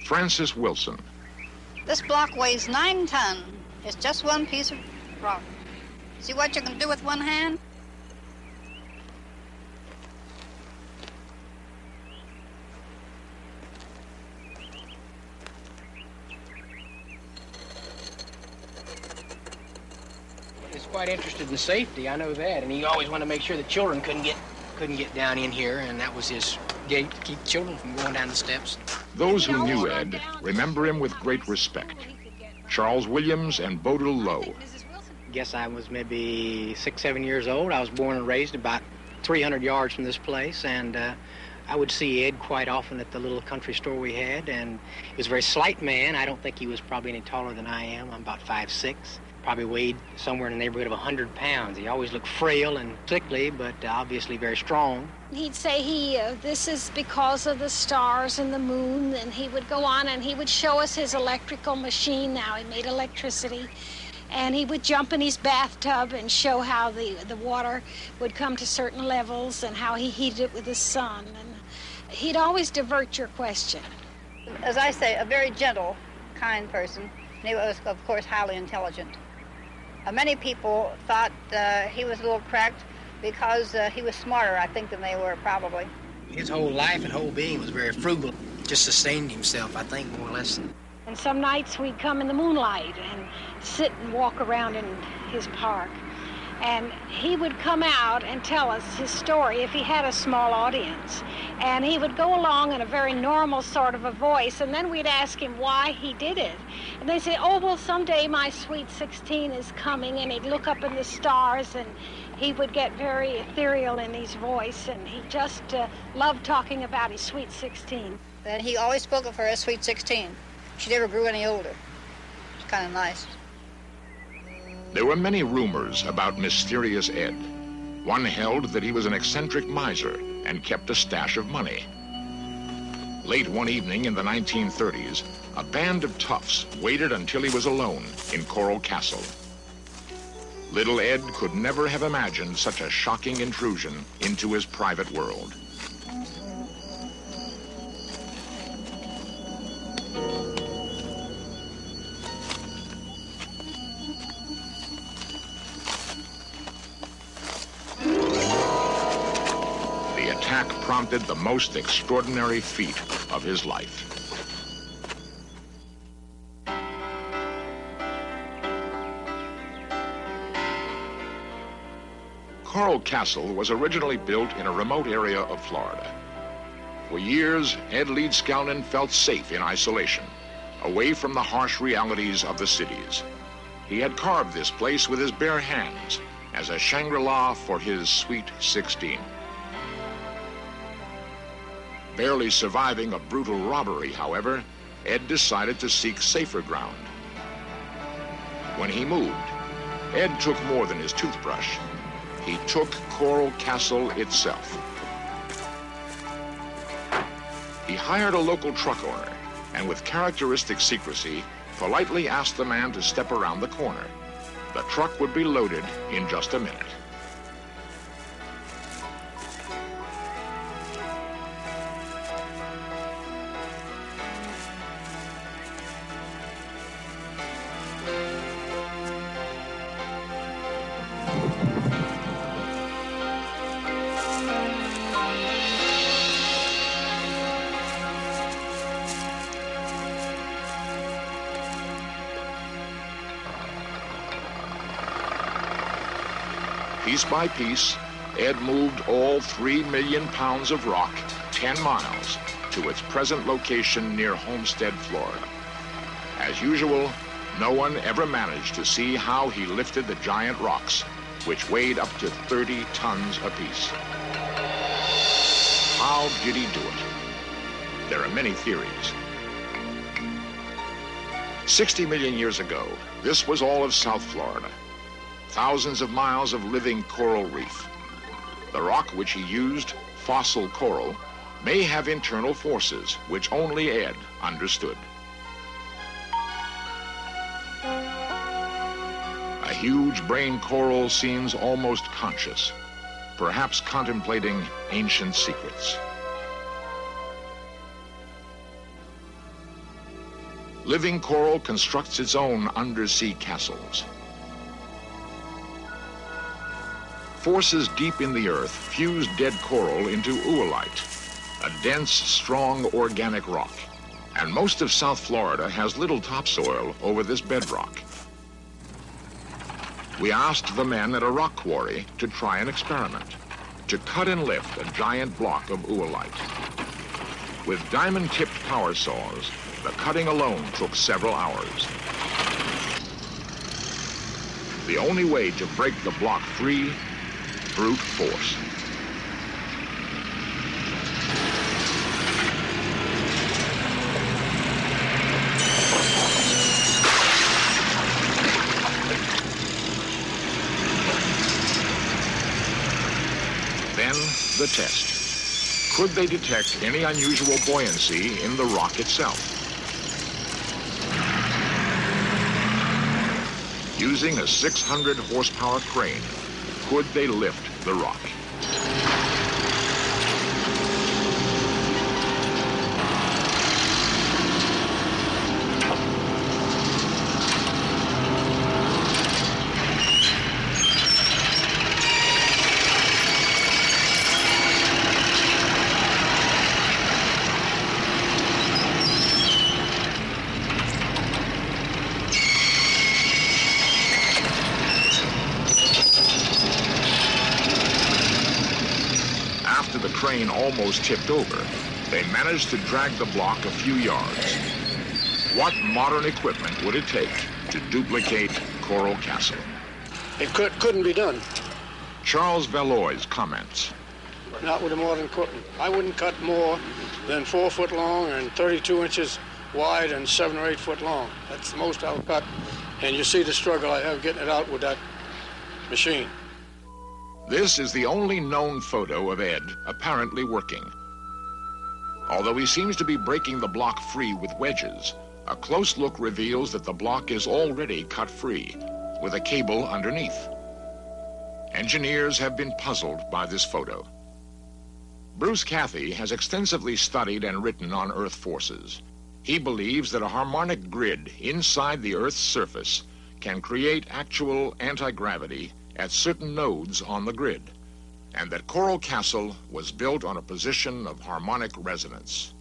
Francis Wilson. This block weighs 9 tons. It's just one piece of rock. See what you can do with one hand? He's quite interested in safety, I know that, and he always wanted to make sure the children couldn't get down in here, and that was his gate to keep children from going down the steps. Those who knew Ed remember him with great respect. Charles Williams and Bodil Lowe. I guess I was maybe 6, 7 years old. I was born and raised about 300 yards from this place, and I would see Ed quite often at the little country store we had, and he was a very slight man. I don't think he was probably any taller than I am. I'm about 5'6". Probably weighed somewhere in the neighborhood of 100 pounds. He always looked frail and sickly, but obviously very strong. He'd say this is because of the stars and the moon, and he would go on and he would show us his electrical machine. Now he made electricity, and he would jump in his bathtub and show how the water would come to certain levels and how he heated it with the sun. And he'd always divert your question. As I say, a very gentle, kind person. And he was, of course, highly intelligent. Many people thought he was a little cracked because he was smarter, I think, than they were, probably. His whole life and whole being was very frugal. Just sustained himself, I think, more or less. And some nights we'd come in the moonlight and sit and walk around in his park. And he would come out and tell us his story if he had a small audience. And he would go along in a very normal sort of a voice, and then we'd ask him why he did it. And they'd say, oh, well, someday my sweet 16 is coming, and he'd look up in the stars, and he would get very ethereal in his voice, and he just loved talking about his sweet 16. And he always spoke of her as sweet 16. She never grew any older. It's kind of nice. There were many rumors about mysterious Ed. One held that he was an eccentric miser and kept a stash of money. Late one evening in the 1930s, a band of toughs waited until he was alone in Coral Castle. Little Ed could never have imagined such a shocking intrusion into his private world. The attack prompted the most extraordinary feat of his life. Coral Castle was originally built in a remote area of Florida. For years, Ed Leedskalnin felt safe in isolation, away from the harsh realities of the cities. He had carved this place with his bare hands as a Shangri-La for his sweet 16. Barely surviving a brutal robbery, however, Ed decided to seek safer ground. When he moved, Ed took more than his toothbrush. He took Coral Castle itself. He hired a local truck owner and with characteristic secrecy, politely asked the man to step around the corner. The truck would be loaded in just a minute. Piece by piece, Ed moved all 3 million pounds of rock 10 miles to its present location near Homestead, Florida. As usual, no one ever managed to see how he lifted the giant rocks, which weighed up to 30 tons apiece. How did he do it? There are many theories. 60 million years ago, this was all of South Florida. Thousands of miles of living coral reef. The rock which he used, fossil coral, may have internal forces which only Ed understood. A huge brain coral seems almost conscious, perhaps contemplating ancient secrets. living coral constructs its own undersea castles. Forces deep in the earth fuse dead coral into oolite, a dense, strong organic rock. And most of South Florida has little topsoil over this bedrock. We asked the men at a rock quarry to try an experiment, to cut and lift a giant block of oolite. With diamond-tipped power saws, the cutting alone took several hours. The only way to break the block free, brute force. Then the test. Could they detect any unusual buoyancy in the rock itself? Using a 600 horsepower crane, could they lift the rock? Crane almost tipped over, they managed to drag the block a few yards. What modern equipment would it take to duplicate Coral Castle? It couldn't be done. Charles Valois comments. Not with a modern equipment. I wouldn't cut more than 4 foot long and 32 inches wide and 7 or 8 foot long. That's the most I'll cut. And you see the struggle I have getting it out with that machine. This is the only known photo of Ed apparently working. Although he seems to be breaking the block free with wedges, a close look reveals that the block is already cut free, with a cable underneath. Engineers have been puzzled by this photo. Bruce Cathy has extensively studied and written on Earth forces. He believes that a harmonic grid inside the Earth's surface can create actual anti-gravity at certain nodes on the grid, and that Coral Castle was built on a position of harmonic resonance.